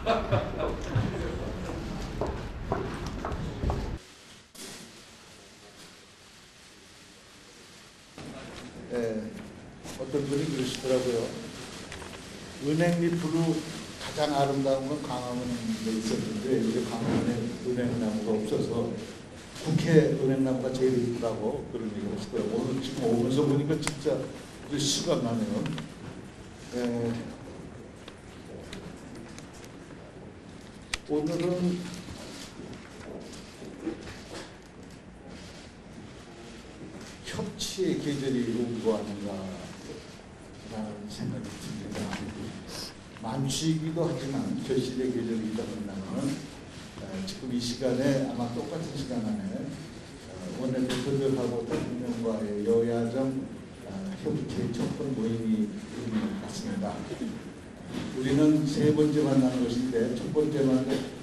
어떤 분이 그러시더라고요. 은행잎으로 가장 아름다운 건 광화문에 있었는데 이제 광화문에 은행나무가 없어서 국회 은행나무가 제일 이쁘다고 그런 얘기를 하시더라고요. 오늘 지금 오면서 보니까 진짜 시가 나네요. 오늘은 협치의 계절이 온 거 아닌가라는 생각이 듭니다. 만취이기도 하지만 결실의 계절이기도 한다면 지금 이 시간에 아마 똑같은 시간 안에 원내대표들하고 대통령과의 여야정 협치의 첫번 모임이 있는 것 같습니다. 우리는 세 번째 만나는 것인데 첫 번째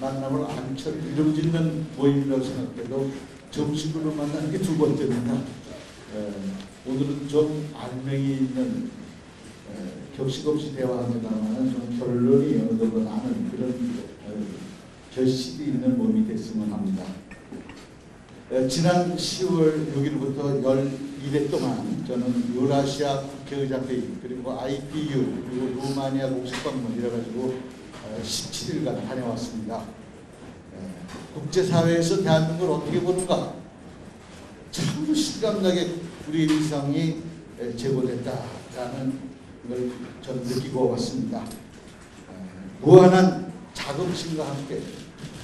만남을 안철 이름 짓는 모임이라고 생각해도 정식으로 만나는 게 두 번째입니다. 오늘은 좀 알맹이 있는 격식 없이 대화합니다만 좀 결론이 어느 정도 나는 그런 결실이 있는 모임이 됐으면 합니다. 지난 10월 6일부터 12회 동안 저는 유라시아 국회의장회의 그리고 IPU 그리고 루마니아 공식방문 이래가지고 17일간 다녀왔습니다. 국제사회에서 대한민국을 어떻게 보는가? 참 실감나게 우리 일상이 제고됐다라는 걸 저는 느끼고 왔습니다. 무한한 자긍심과 함께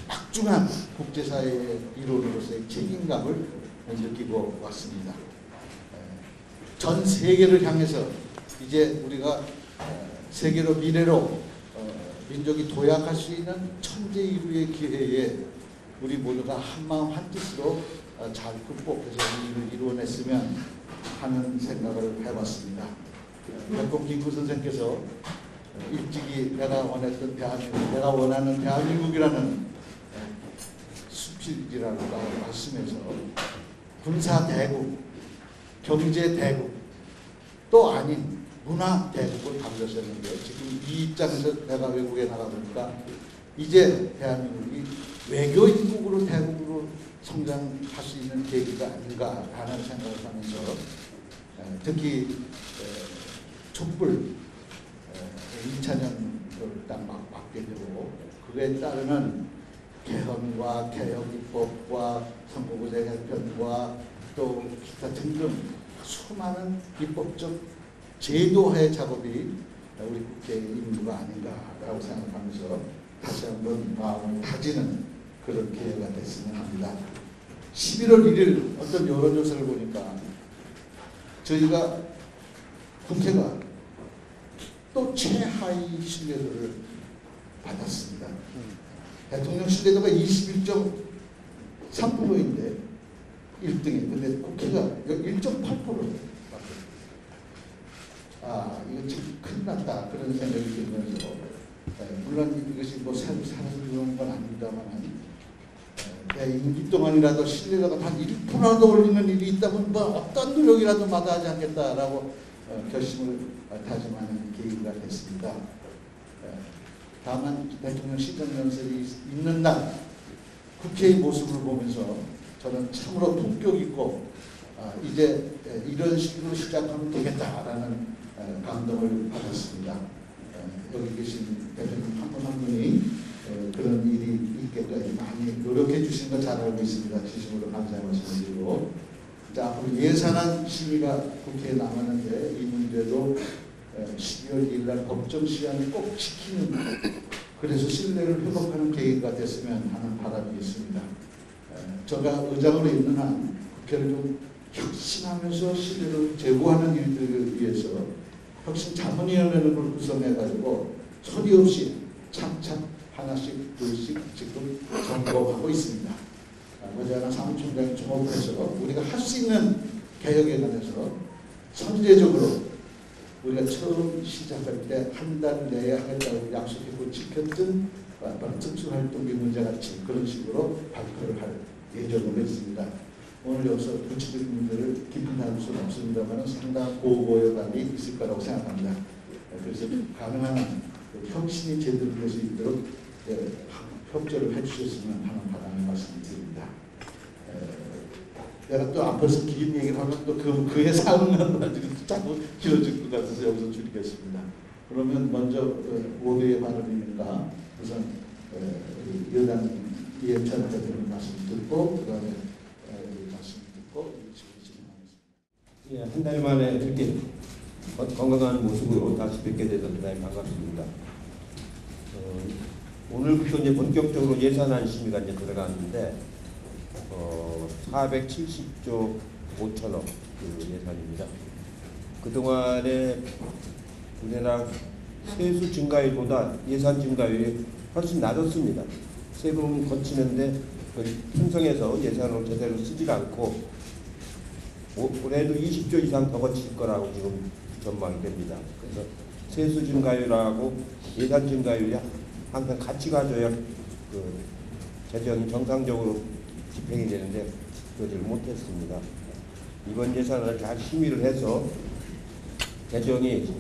막중한 국제사회의 일원으로서의 책임감을 느끼고 왔습니다. 전 세계를 향해서 이제 우리가 세계로 미래로 민족이 도약할 수 있는 천재일우의 기회에 우리 모두가 한마음 한뜻으로 잘 극복해서 일을 이루어냈으면 하는 생각을 해봤습니다. 백범 김구 선생께서 일찍이 내가 원했던 대한민국, 내가 원하는 대한민국이라는 수필이라고 말씀해서 군사 대국, 경제 대국 또 아닌 문화 대국을 담으셨는데 지금 이 입장에서 내가 외국에 나가보니까 이제 대한민국이 외교인국으로 대국으로 성장할 수 있는 계기가 아닌가라는 생각을 하면서 특히 촛불 2차전을 딱 맞게 되고 그에 따르는 개헌과 개혁 입법과 선거구제 개편과 또 기타 등등 수많은 입법적 제도화의 작업이 우리 국회의 임무가 아닌가라고 생각하면서 다시 한번 마음을 다지는 그런 기회가 됐으면 합니다. 11월 1일 어떤 여론조사를 보니까 저희가 국회가 또 최하위 신뢰도를 받았습니다. 대통령 신뢰도가 21.3%인데 1등에 근데 국회가 1.8%. 이거 지금 큰일 났다 그런 생각이 들면서 물론 이것이 뭐 새로 사는 건 아닙니다만 임기 동안이라도 신뢰도가 한 1%라도 올리는 일이 있다면 뭐 어떤 노력이라도 마다하지 않겠다라고 결심을 다짐하는 계기가 됐습니다. 다만 대통령 시정연설이 있는 날 국회의 모습을 보면서 저는 참으로 품격 있고 이제 이런 식으로 시작하면 되겠다라는 감동을 받았습니다. 여기 계신 대표님 한 분 한 분이 그런 일이 있게까지 많이 노력해 주신 거 잘 알고 있습니다. 진심으로 감사의 말씀을 드리고 자, 앞으로 예산안 심의가 국회에 남았는데 이 문제도 12월 2일 날 법정 시한을 꼭 지키는 그래서 신뢰를 회복하는 계기가 됐으면 하는 바람이 있습니다. 제가 의장으로 있는 한 국회를 좀 혁신하면서 신뢰를 제고하는 일들을 위해서 혁신 자문위원회를 구성해가지고 소리 없이 차차 하나씩 둘씩 지금 점검하고 있습니다. 어제나 사무총장이 종합해서 우리가 할 수 있는 개혁에 관해서 선제적으로 우리가 처음 시작할 때 한 달 내에 하겠다고 약속했고 지켰던 특수활동비 문제같이 그런 식으로 발표를 할 예정으로 있습니다. 오늘 여기서 구체적인 문제를 깊이 다룰 수는 없습니다만 상당한 고고의 답이 있을 거라고 생각합니다. 그래서 가능한 혁신이 제대로 될 수 있도록 협조를 해주셨으면 하는 바람을 말씀드립니다. 내가 또 앞에서 긴 얘기를 하면 또 그에 상응한 가지고 자꾸 길어질 것 같아서 여기서 줄이겠습니다. 그러면 먼저 오류의 발언이니까 우선 여당 이해찬 대표님 말씀 듣고 그다음에 말씀 듣고 진행하겠습니다. 예, 한 달 만에 이렇게 건강한 모습으로 다시 뵙게 돼서 대단히 반갑습니다. 오늘부터 이제 본격적으로 예산안 심의가 이제 들어갔는데 470조 5천억 그 예산입니다. 그동안에 우리나라 세수 증가율보다 예산 증가율이 훨씬 낮았습니다. 세금 거치는데 편성해서 예산으로 제대로 쓰지 않고 올해도 20조 이상 더 거칠 거라고 지금 전망이 됩니다. 그래서 세수 증가율하고 예산 증가율이 항상 같이 가져야 그 재정이 정상적으로 집행이 되는데 그러지를 못했습니다. 이번 예산을 잘 심의를 해서 재정이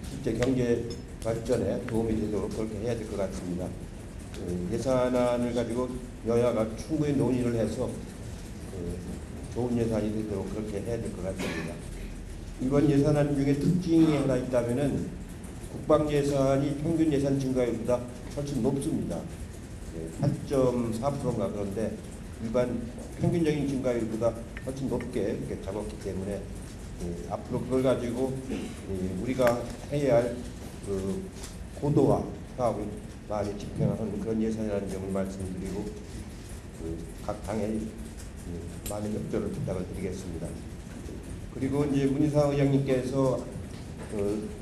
실제 경제 발전에 도움이 되도록 그렇게 해야 될 것 같습니다. 예산안을 가지고 여야가 충분히 논의를 해서 좋은 예산이 되도록 그렇게 해야 될 것 같습니다. 이번 예산안 중에 특징이 하나 있다면은 국방 예산이 평균 예산 증가율보다 훨씬 높습니다. 8.4%인가 그런데 일반 평균적인 증가율보다 훨씬 높게 이렇게 잡았기 때문에 앞으로 그걸 가지고 우리가 해야 할 그 고도화 사업을 많이 집행하는 그런 예산이라는 점을 말씀드리고 각 당에 많은 협조를 부탁을 드리겠습니다. 그리고 이제 문희상 의장님께서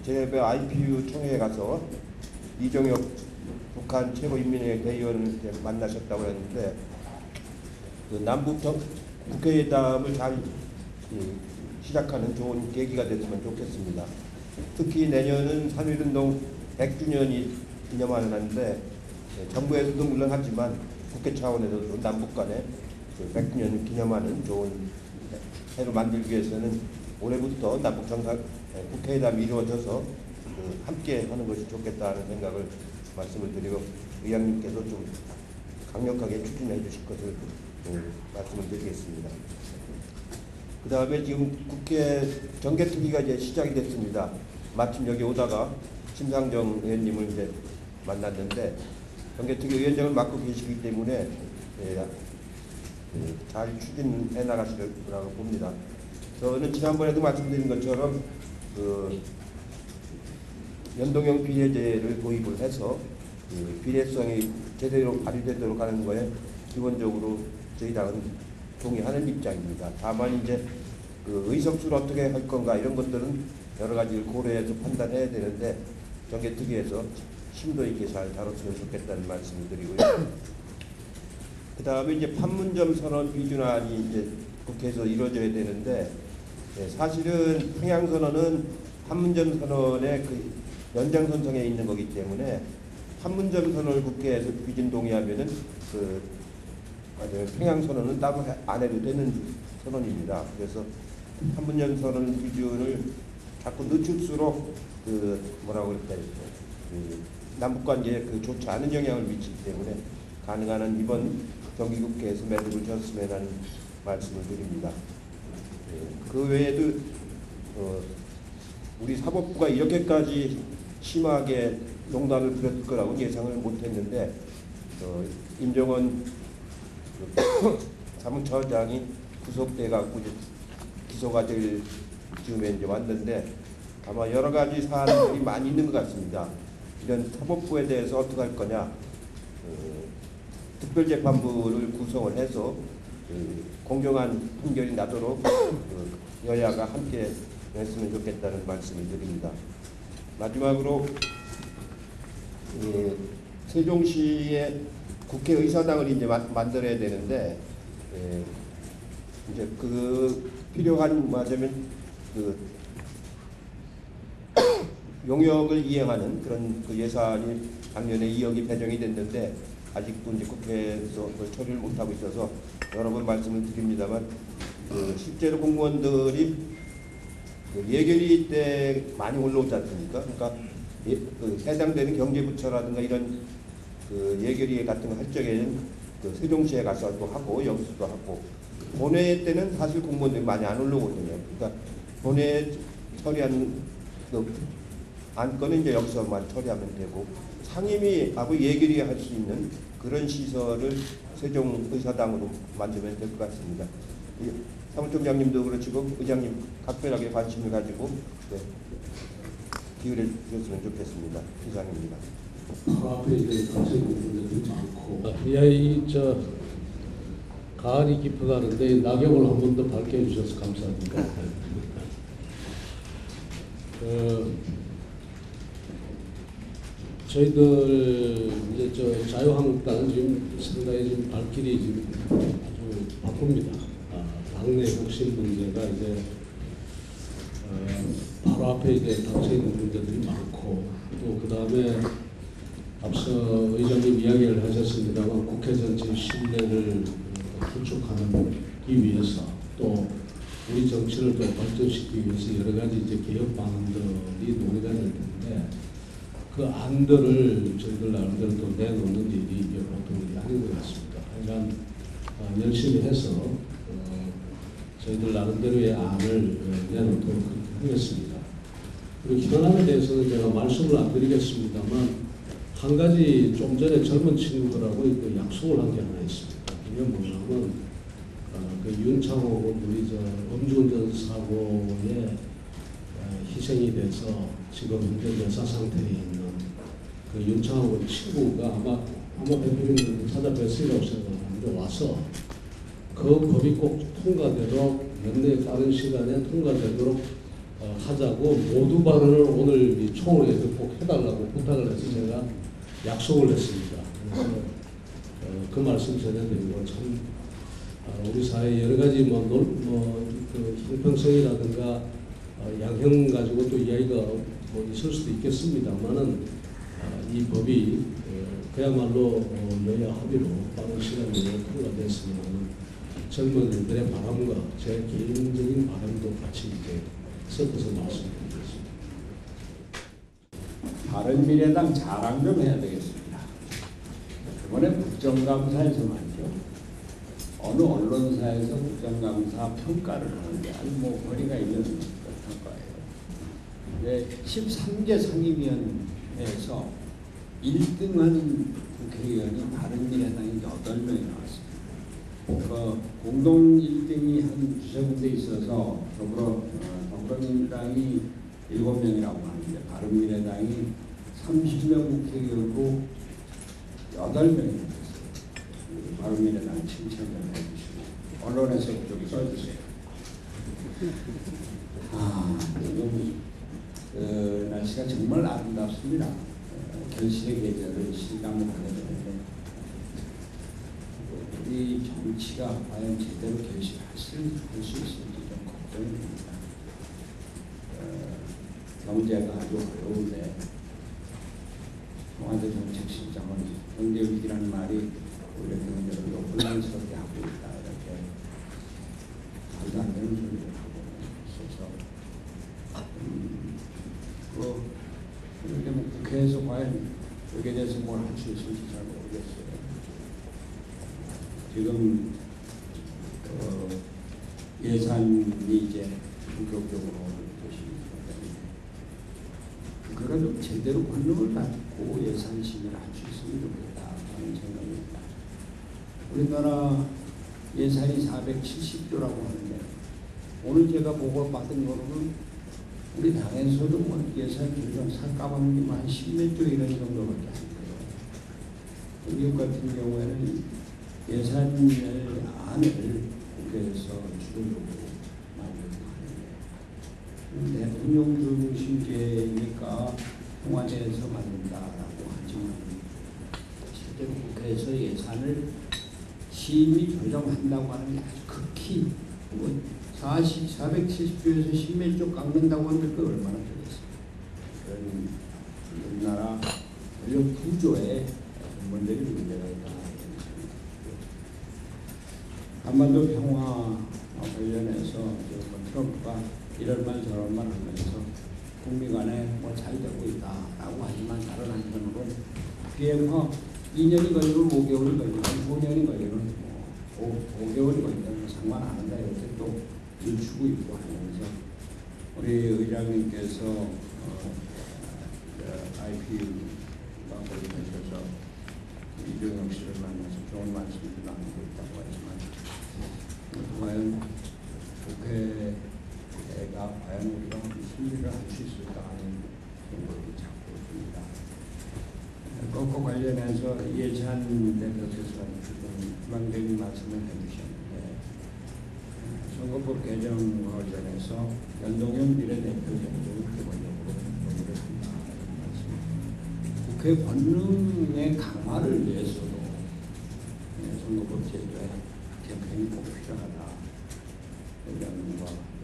제배 IPU 총회에 가서 이종혁 북한 최고인민회의 대의원을 만나셨다고 했는데 남북 국회의담을 잘 시작하는 좋은 계기가 됐으면 좋겠습니다. 특히 내년은 3.1운동 100주년이 기념하는 해인데 정부에서도 물론 하지만 국회 차원에서도 남북 간에 100주년 기념하는 좋은 해로 만들기 위해서는 올해부터 남북 국회의담이 이루어져서 함께 하는 것이 좋겠다는 생각을 말씀을 드리고 의장님께서 좀 강력하게 추진해 주실 것을 말씀을 드리겠습니다. 그 다음에 지금 국회 정개특위가 이제 시작이 됐습니다. 마침 여기 오다가 심상정 의원님을 이제 만났는데 정개특위 위원장을 맡고 계시기 때문에 잘 추진해 나가실 거라고 봅니다. 저는 지난번에도 말씀드린 것처럼 연동형 비례제를 도입을 해서 비례성이 제대로 발휘되도록 하는 거에 기본적으로 저희 당은 동의하는 입장입니다. 다만 이제 의석수를 어떻게 할 건가 이런 것들은 여러 가지를 고려해서 판단해야 되는데 정개특위에서 심도 있게 잘 다뤘으면 좋겠다는 말씀을 드리고요. 그 다음에 이제 판문점 선언 비준안이 이제 국회에서 이루어져야 되는데 사실은 평양선언은 판문점 선언의 그 연장선상에 있는 거기 때문에 판문점 선언을 국회에서 비준 동의하면은 평양선언은 따로 안 해도 되는 선언입니다. 그래서 판문점 선언 기준을 자꾸 늦출수록 뭐라고 그럴까요? 남북관계에 좋지 않은 영향을 미치기 때문에 가능한 한 이번 정기국회에서 매듭을 졌으면 하는 말씀을 드립니다. 그 외에도 우리 사법부가 이렇게까지 심하게 농단을 부렸을 거라고 예상을 못했는데 임종원 사무처장이 구속돼 갖고 기소가 될 즈음에 이제 왔는데 아마 여러 가지 사안들이 많이 있는 것 같습니다. 이런 사법부에 대해서 어떻게 할 거냐? 특별재판부를 구성을 해서 공정한 판결이 나도록 여야가 함께 했으면 좋겠다는 말씀을 드립니다. 마지막으로 세종시의 국회의사당을 이제 만들어야 되는데 이제 필요한 말하자면 용역을 이행하는 그런 예산이 작년에 2억이 배정이 됐는데 아직도 이제 국회에서 그걸 처리를 못하고 있어서 여러 번 말씀을 드립니다만 실제로 공무원들이 예결위 때 많이 올라오지 않습니까? 그러니까 해당되는 경제부처라든가 이런 그 예결위 같은 거 할 적에는 그 세종시에 가서 또 하고 여기서도 하고 본회의 때는 사실 공무원들이 많이 안 올라오거든요. 그러니까 본회의 처리한 그 안건은 이제 여기서만 처리하면 되고 상임위하고 예결위 할 수 있는 그런 시설을 세종의사당으로 만들면 될 것 같습니다. 사무총장님도 그렇고 의장님 각별하게 관심을 가지고 기울여 주셨으면 좋겠습니다. 이상입니다. 앞에 이제 정책 문제들이 많고, 이저 가을이 깊어가는데 낙엽을 한 번 더 밝게 해주셔서 감사합니다. 저희들 이제 저 자유한국당은 지금 상당히 지금 발길이 지금 아주 바쁩니다. 당내 혁신 문제가 이제 바로 앞에 이제 닥쳐 있는 문제들이 많고 또 그 다음에 앞서 의장님 이야기를 하셨습니다만 국회 전체 신뢰를 구축하기 위해서 또 우리 정치를 또 발전시키기 위해서 여러 가지 이제 개혁 방안들이 논의가 될 텐데 그 안들을 저희들 나름대로 또 내놓는 일이 이게 보통 일이 아닌 것 같습니다. 하여간 열심히 해서 저희들 나름대로의 안을 내놓도록 하겠습니다. 그리고 현안에 대해서는 제가 말씀을 안 드리겠습니다만 한 가지 좀 전에 젊은 친구들하고 그 약속을 한 게 하나 있습니다. 그게 뭐냐면 그 윤창호 우리 저 음주운전 사고에 희생이 돼서 지금 현재 여사 상태에 있는 그 윤창호 친구가 아마 대표님들 찾아뵀으리라고 생각하는데 와서 그 법이 꼭 통과되도록 연내에 빠른 시간에 통과되도록 하자고 모두 발언을 오늘 이 총회에서 꼭 해달라고 부탁을 해서 제가 약속을 했습니다. 그래서 그 말씀 전해드리고 참 우리 사회 여러 가지 그 형평성이라든가 양형 가지고 또 이야기가 있을 수도 있겠습니다만은 이 법이 그야말로 여야 합의로 빠른 시간 내에 통과됐으면 젊은이들의 바람과 제 개인적인 바람도 같이 이제 섞어서 말씀드리겠습니다. 바른미래당 자랑 좀 해야 되겠습니다. 이번에 국정감사에서 말이죠. 어느 언론사에서 국정감사 평가를 하는데 아주 뭐 거리가 있는 평가예요. 13개 상임위원회에서 1등한 국회의원이 바른미래당이 8명이 나왔습니다. 그 공동 1등이 한 두세 군데 있어서 더불어민주당이 7명이라고 하는데 바른미래당이 30명 국회의원으로 8명이 됐어요. 바른미래당 칭찬을 해주시고 언론에서 저기 써주세요. 지금 날씨가 정말 아름답습니다. 결실의 계절을 실감을 하게 되는데 우리 정치가 과연 제대로 결실할 수 있을지 좀 걱정이 됩니다. 경제가 아주 어려운데 청와대 정책실장은 경제 위기라는 말이 우리 경제를 또 혼란스럽게 하고 있다 이렇게 말도 안 되는 소리를 하고 있어서 그런데 뭐 국회에서 과연 여기에 대해서 뭘 할 수 있을지 잘 모르겠어요. 지금 예산이 이제 본격적으로 그거가 좀 제대로 권능을 갖고 예산 심의를 할 수 있으면 좋겠다 하는 생각입니다. 우리나라 예산이 470조라고 하는데 오늘 제가 보고받은 거로는 우리 당에서도 뭐 예산 조정 삭감하는 게 한 10몇 조 이런 정도밖에 안 돼요. 미국 같은 경우에는 예산안을 국회에서 주도적으로 만들고 하는데 대통령 중심제니까 청와대에서 만든다라고 하지만 실제로 국회에서 예산을 심의 조정한다고 하는 게 아주 극히 470조에서 10몇 조 깎는다고 하는데 그 얼마나 되겠습니까? 그런 우리나라 권력 구조에 근본적인 문제가 있다. 한반도 평화 관련해서 트럼프가 이런말 저런말 하면서 국민 간에 뭐 잘 되고 있다라고 하지만 다른 한편으로는 비핵화 2년이 걸리면 5개월이 걸리면 5년이 걸리면 5개월이 걸리면 상관안한다 이렇게 또 늦추고 있고 하면서 우리 의장님께서 IPU가 거듭하셔서 이종혁 씨를 만나서 좋은 말씀을 나누고 있다고 하지만 과연 국회가 과연 우리가 무슨 일을 할 수 있을까 하는 생각이 자꾸 듭니다. 그것과 관련해서 예찬 대표께서 지금 희망적인 말씀을 해주셨는데 선거법 개정 관련해서 연동형 비례대표 제도를 기본적으로 논의를 한다는 말씀. 국회 권능의 강화를 위해서도 선거법 제도의 개편이 꼭 필요하다. 의장님과 또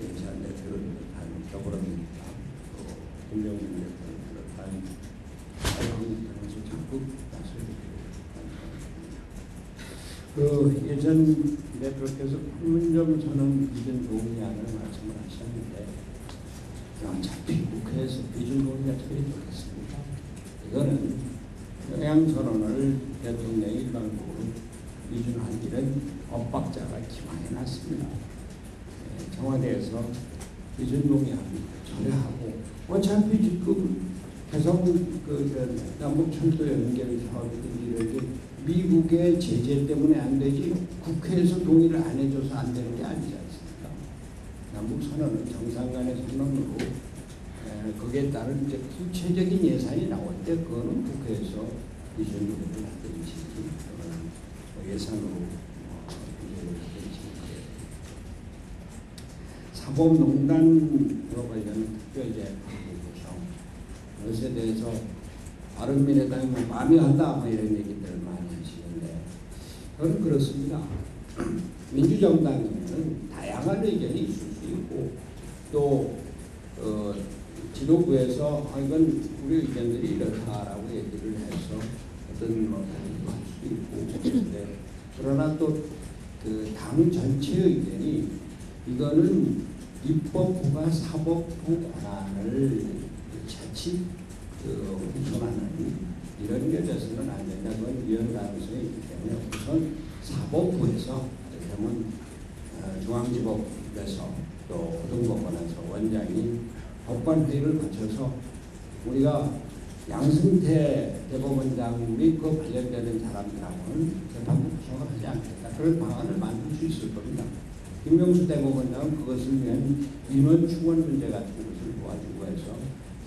예찬 대표를 비롯한 더불어민주당 또 김병준 대표를 비롯한 자유한국당에서 자꾸 말씀을 예전 대표께서 판문점 선언 비준 동의안을 말씀을 하셨는데 어차피 국회에서 비준 동의가 처리되겠습니다. 이거는 평양선언을 대통령이 일방적으로 비준한 일은 법학자가 기망해놨습니다. 청와대에서 비준 동의안 철회하고 어차피 지금 개성 남북철도 연결 사업들이 미국의 제재 때문에 안 되지 국회에서 동의를 안 해줘서 안 되는 게 아니지 않습니까? 남북 선언은 정상 간의 선언으로 거기에 따른 이제 구체적인 예산이 나올 때 그거는 국회에서 비준 동의를 하든지 예산으로 비준을 하든지 사법농단과 관련한 특별제 그것에 대해서 바른미래당이 만회한다 이런 얘기들을 많이 하시는데 저는 그렇습니다. 민주정당이면 다양한 의견이 있을 수 있고 또 지도부에서 이건 우리 의견들이 이렇다라고 얘기를 해서 어떤 할수 있고 그런데 그러나 또 그 당 전체 의견이 이거는 입법부가 사법부 권한을 자칫 훼손하는 이런 게 돼서는 안 된다. 그건 위헌 가능성이 있기 때문에 우선 사법부에서 그러면 중앙지법에서 또 고등법원에서 원장이 법관회의를 거쳐서 우리가 양승태 대법원장 및 그 관련되는 사람들하고는 재판부 구성을 하지 않겠다. 그런 방안을 만들 수 있을 겁니다. 김명수 대법원장은 그것을 위한 인원 충원 문제 같은 것을 도와주고 해서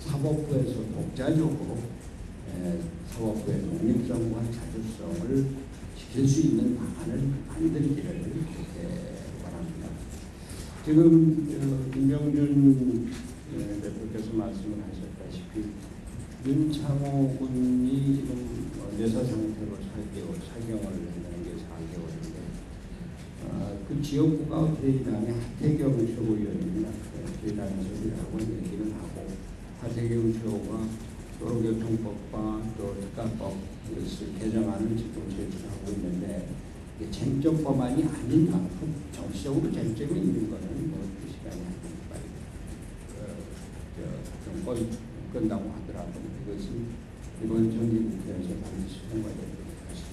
사법부에서 독자적으로 사법부의 독립성과 자주성을 지킬 수 있는 방안을 만들기를 그렇게 바랍니다. 지금 김병준 대표께서 말씀을 하셨다시피 윤창호 군이 지금 내사 상태로 4개월 된다는 게 4개월인데 그 지역구가 저희당의 하태경 최고위원입니다. 저희당에서 일하고 얘기를 하고 하태경 최고가 도로교통법과 또 특가법 이것을 개정안을 지금 제출하고 있는데 쟁점 법안이 아닌 만큼 정치적으로 쟁점이 있는 것은 그 시간이 빨리 정권 끝나고 하더라도 이것은 이번 정기국회에서 반드시 통과되도록 하시길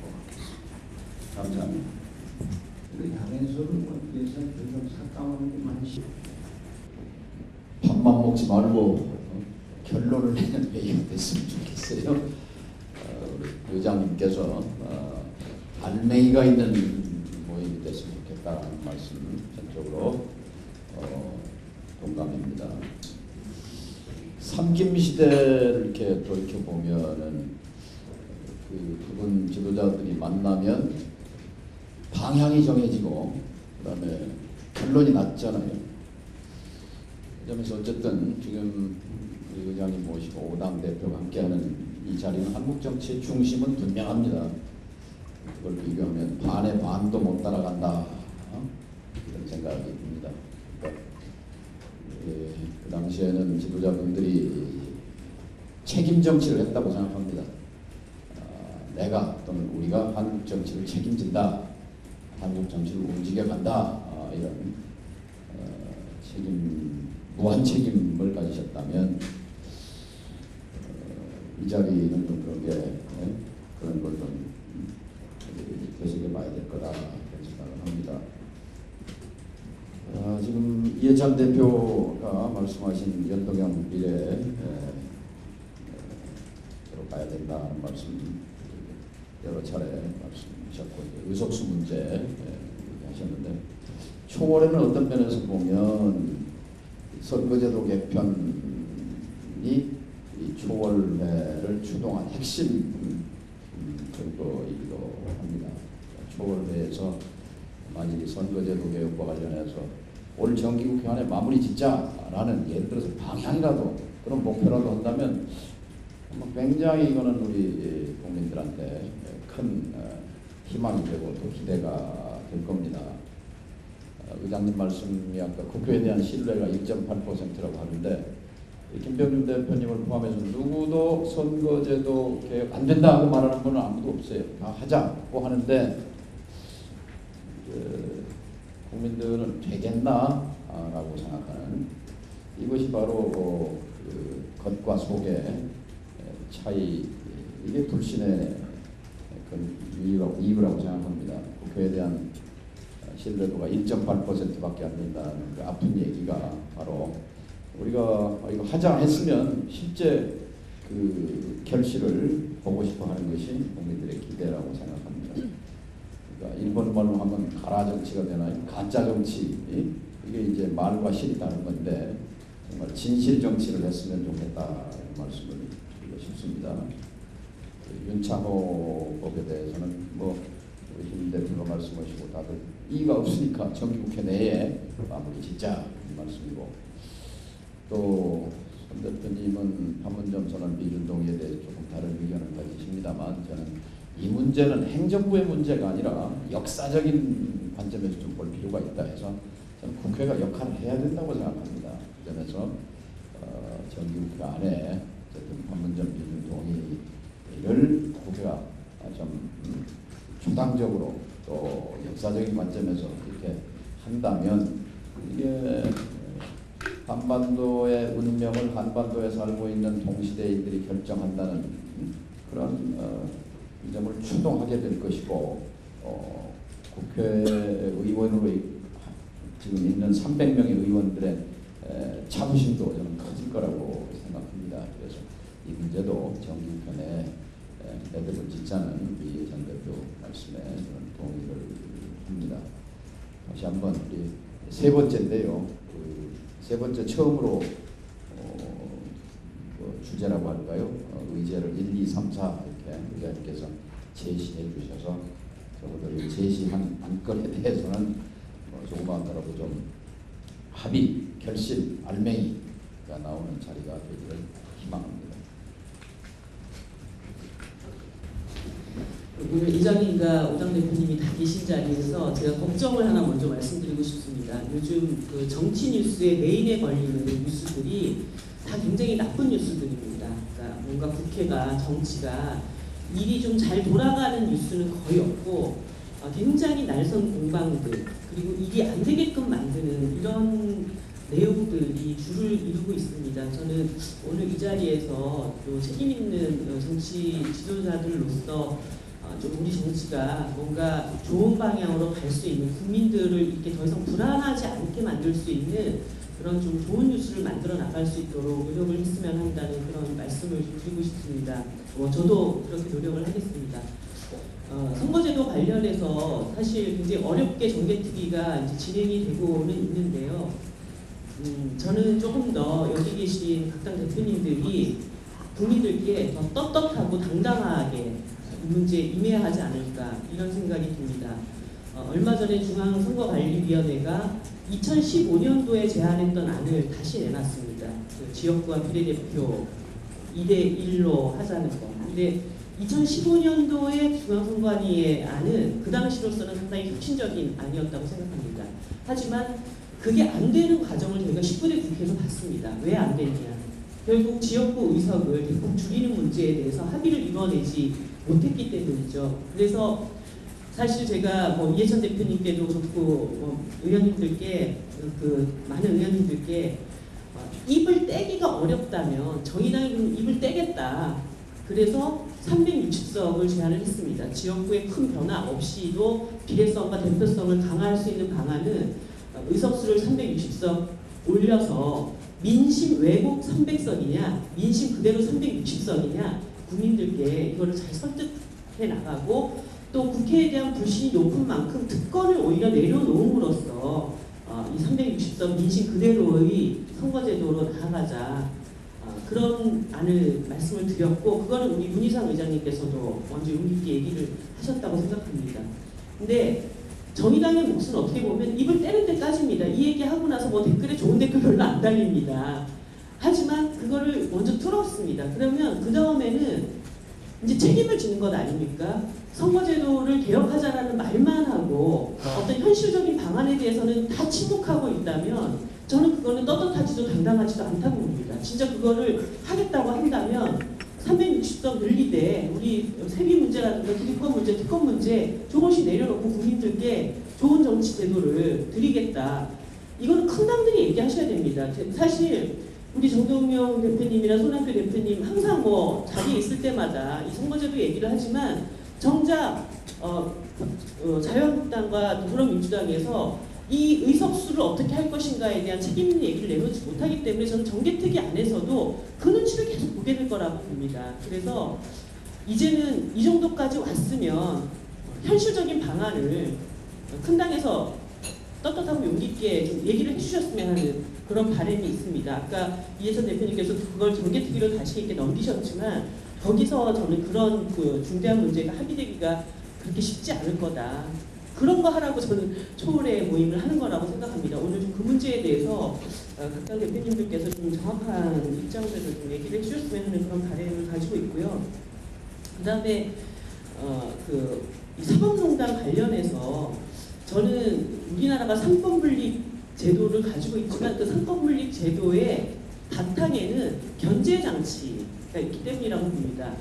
바라겠습니다. 감사합니다. 우리 당에서는 예산 조정 삭감하는 게 많지. 밥만 먹지 말고 결론을 내는 회의가 됐으면 좋겠어요. 우리 의장님께서 알맹이가 있는 모임이 됐으면 좋겠다는 말씀 전적으로 동감입니다. 삼김시대를 이렇게 돌이켜 보면은 그분 지도자들이 만나면 방향이 정해지고 그다음에 결론이 났잖아요. 그러면서 어쨌든 지금 우리 의장님 모시고 5당 대표가 함께하는 이 자리는 한국 정치의 중심은 분명합니다. 그걸 비교하면 반의 반도 못 따라간다 이런 생각이 듭니다. 그러니까 그 당시에는 지도자분들이 책임 정치를 했다고 생각합니다. 내가 또는 우리가 한국 정치를 책임진다, 한국 정치를 움직여간다 이런 무한 책임을 가지셨다면 이제 일자리는 좀 그런 게 그런 걸 좀 되새겨봐야 될 거다 그런 생각을 합니다. 지금 이해찬 대표가 말씀하신 연동형 미래로 가야 된다는 말씀 여러 차례 말씀하셨고 의석수 문제 하셨는데 초월에는 어떤 면에서 보면 선거제도 개편이 이 초월회를 주동한 핵심 정도이기도 합니다. 초월회에서 만약에 선거제도 개혁과 관련해서 올 정기국회 안에 마무리 짓자라는 예를 들어서 방향이라도 그런 목표라도 한다면 굉장히 이거는 우리 국민들한테 큰 희망이 되고 또 기대가 될 겁니다. 의장님 말씀이 아까 국회에 대한 신뢰가 1.8%라고 하는데 김병준 대표님을 포함해서 누구도 선거제도 개혁 안 된다고 말하는 분은 아무도 없어요. 다 하자고 하는데 국민들은 되겠나라고 생각하는 이것이 바로 그 겉과 속의 차이 이게 불신의 이유라고 생각합니다. 국회에 대한 신뢰도가 1.8%밖에 안 된다는 그 아픈 얘기가 바로 우리가 이거 하자 했으면 실제 그 결실을 보고 싶어 하는 것이 국민들의 기대라고 생각합니다. 그러니까 일본 말로 하면 가라 정치가 되나요? 가짜 정치 이게 이제 말과 실이 다른 건데 정말 진실 정치를 했으면 좋겠다 이런 말씀을 드리고 싶습니다. 윤창호 법에 대해서는 뭐 우리 김 대표가 말씀하시고 다들 이의가 없으니까 정기국회 내에 마무리 짓자 이 말씀이고 또 손 대표님은 판문점 선언 비준동의에 대해 조금 다른 의견을 가지십니다만 저는 이 문제는 행정부의 문제가 아니라 역사적인 관점에서 좀 볼 필요가 있다 해서 저는 국회가 역할을 해야 된다고 생각합니다. 그 점에서 정기국회 안에 어쨌든 판문점 비준동의를 국회가 좀 주당적으로 또 역사적인 관점에서 이렇게 한다면 이게 한반도의 운명을 한반도에 살고 있는 동시대인들이 결정한다는 그런 이 점을 추동하게 될 것이고 국회의원으로 지금 있는 300명의 의원들의 자부심도 저는 커질 거라고 생각합니다. 그래서 이 문제도 정기국회 매듭을 짓자는 이해찬 대표 말씀에 저는 동의를 합니다. 다시 한번 우리 세 번째인데요. 세 번째 처음으로 주제라고 할까요? 의제를 1, 2, 3, 4 이렇게 의장님께서 제시해 주셔서 적어도 제시한 안건에 대해서는 조금만더라도 좀 합의, 결실, 알맹이가 나오는 자리가 되기를 희망합니다. 오늘 이장님과 오당 대표님이 다 계신 자리에서 제가 걱정을 하나 먼저 말씀드리고 싶습니다. 요즘 그 정치 뉴스의 메인에 걸리는 뉴스들이 다 굉장히 나쁜 뉴스들입니다. 그러니까 뭔가 국회가 정치가 일이 좀 잘 돌아가는 뉴스는 거의 없고 굉장히 날선 공방들 그리고 일이 안 되게끔 만드는 이런 내용들이 줄을 이루고 있습니다. 저는 오늘 이 자리에서 또 책임 있는 정치 지도자들로서 좀 우리 정치가 뭔가 좋은 방향으로 갈 수 있는 국민들을 이렇게 더 이상 불안하지 않게 만들 수 있는 그런 좀 좋은 뉴스를 만들어 나갈 수 있도록 노력을 했으면 한다는 그런 말씀을 좀 드리고 싶습니다. 저도 그렇게 노력을 하겠습니다. 선거제도 관련해서 사실 굉장히 어렵게 정개특위가 이제 진행이 되고는 있는데요. 저는 조금 더 여기 계신 각당 대표님들이 국민들께 더 떳떳하고 당당하게 이 문제에 임해야 하지 않을까 이런 생각이 듭니다. 얼마 전에 중앙선거관리위원회가 2015년도에 제안했던 안을 다시 내놨습니다. 그 지역구와 비례대표 2대1로 하자는 거. 근데 2015년도의 중앙선거관리의 안은 그 당시로서는 상당히 혁신적인 안이었다고 생각합니다. 하지만 그게 안 되는 과정을 저희가 19대 국회에서 봤습니다. 왜 안 됐냐. 결국 지역구 의석을 대폭 줄이는 문제에 대해서 합의를 이뤄내지 못했기 때문이죠. 그래서 사실 제가 이해찬 대표님께도 좋고 의원님들께 많은 의원님들께 입을 떼기가 어렵다면 정의당이 입을 떼겠다. 그래서 360석을 제안을 했습니다. 지역구의 큰 변화 없이도 비례성과 대표성을 강화할 수 있는 방안은 의석수를 360석 올려서 민심 왜곡 300석이냐, 민심 그대로 360석이냐, 국민들께 이거를 잘 설득해 나가고 또 국회에 대한 불신이 높은 만큼 특권을 오히려 내려놓음으로써 이 360석 민심 그대로의 선거제도로 나아가자, 그런 안을 말씀을 드렸고, 그거는 우리 문희상 의장님께서도 먼저 용기 있게 얘기를 하셨다고 생각합니다. 근데 정의당의 몫은 어떻게 보면 입을 떼는 데까지입니다. 이 얘기하고 나서 뭐 댓글에 좋은 댓글 별로 안 달립니다. 하지만 그거를 먼저 뚫었습니다. 그러면 그 다음에는 이제 책임을 지는 것 아닙니까? 선거제도를 개혁하자라는 말만 하고 어떤 현실적인 방안에 대해서는 다 침묵하고 있다면 저는 그거는 떳떳하지도 당당하지도 않다고 봅니다. 진짜 그거를 하겠다고 한다면 360석 늘리되 우리 세비 문제라든가 특권 문제 조금씩 내려놓고 국민들께 좋은 정치 제도를 드리겠다. 이거는 큰 당들이 얘기하셔야 됩니다. 사실 우리 정동영 대표님이나 손학규 대표님 항상 뭐 자리에 있을 때마다 이 선거제도 얘기를 하지만 정작 자유한국당과 더불어민주당에서 이 의석수를 어떻게 할 것인가에 대한 책임 있는 얘기를 내놓지 못하기 때문에 저는 정개특위 안에서도 그 눈치를 계속 보게 될 거라고 봅니다. 그래서 이제는 이 정도까지 왔으면 현실적인 방안을 큰 당에서 떳떳하고 용기 있게 좀 얘기를 해주셨으면 하는 그런 바람이 있습니다. 아까 이해선 대표님께서 그걸 정개특위로 다시 이렇게 넘기셨지만 거기서 저는 그런 그 중대한 문제가 합의되기가 그렇게 쉽지 않을 거다. 그런 거 하라고 저는 초월의 모임을 하는 거라고 생각합니다. 오늘 좀 그 문제에 대해서 각당 대표님들께서 좀 정확한 입장들을 좀 얘기를 해주셨으면 하는 그런 바람을 가지고 있고요. 그 다음에 이 사법농단 관련해서 저는 우리나라가 상권분립 제도를 가지고 있지만 그 상권분립 제도의 바탕에는 견제장치가 있기 때문이라고 봅니다.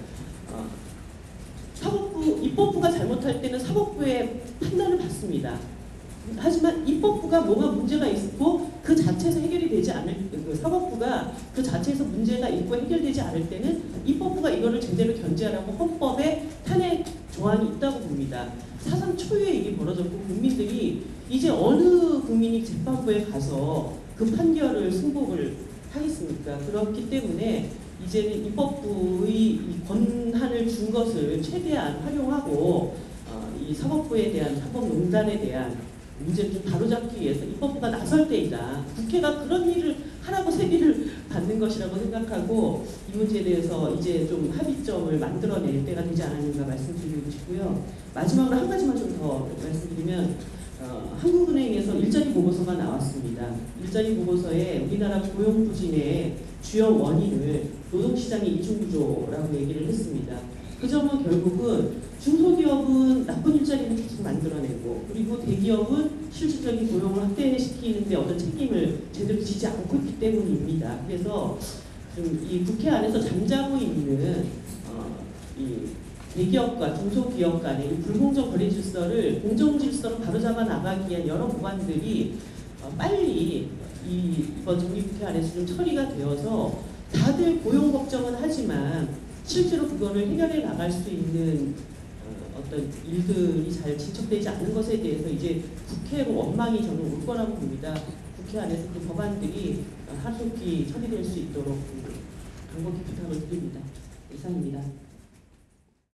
입법부가 잘못할 때는 사법부의 판단을 받습니다. 하지만 입법부가 뭐가 문제가 있고 그 자체에서 해결이 되지 않을 사법부가 그 자체에서 문제가 있고 해결되지 않을 때는 입법부가 이거를 제대로 견제하라고 헌법에 탄핵 조항이 있다고 봅니다. 사상 초유의 일이 벌어졌고 국민들이 이제 어느 국민이 재판부에 가서 그 판결을 승복을 하겠습니까? 그렇기 때문에 이제는 입법부의 이 권한을 준 것을 최대한 활용하고 이 사법부에 대한 사법농단에 대한 문제를 좀 바로잡기 위해서 입법부가 나설 때이다. 국회가 그런 일을 하라고 세비를 받는 것이라고 생각하고 이 문제에 대해서 이제 좀 합의점을 만들어낼 때가 되지 않았는가 말씀드리고 싶고요. 마지막으로 한 가지만 좀 더 말씀드리면 한국은행에서 일자리 보고서가 나왔습니다. 일자리 보고서에 우리나라 고용 부진의 주요 원인을 노동시장의 이중구조라고 얘기를 했습니다. 그 점은 결국은 중소기업은 나쁜 일자리를 계속 만들어내고 그리고 대기업은 실질적인 고용을 확대시키는데 어떤 책임을 제대로 지지 않고 있기 때문입니다. 그래서 좀 이 국회 안에서 잠자고 있는 이 대기업과 중소기업 간의 이 불공정 거래 질서를 공정 질서로 바로잡아 나가기 위한 여러 법안들이 빨리 이번 정기국회 안에서 좀 처리가 되어서 다들 고용 걱정은 하지만 실제로 그거를 해결해 나갈 수 있는 어떤 일들이 잘 진척되지 않는 것에 대해서 이제 국회로 원망이 저는 올 거라고 봅니다. 국회 안에서 그 법안들이 하루속히 처리될 수 있도록 간곡히 부탁을 드립니다. 이상입니다.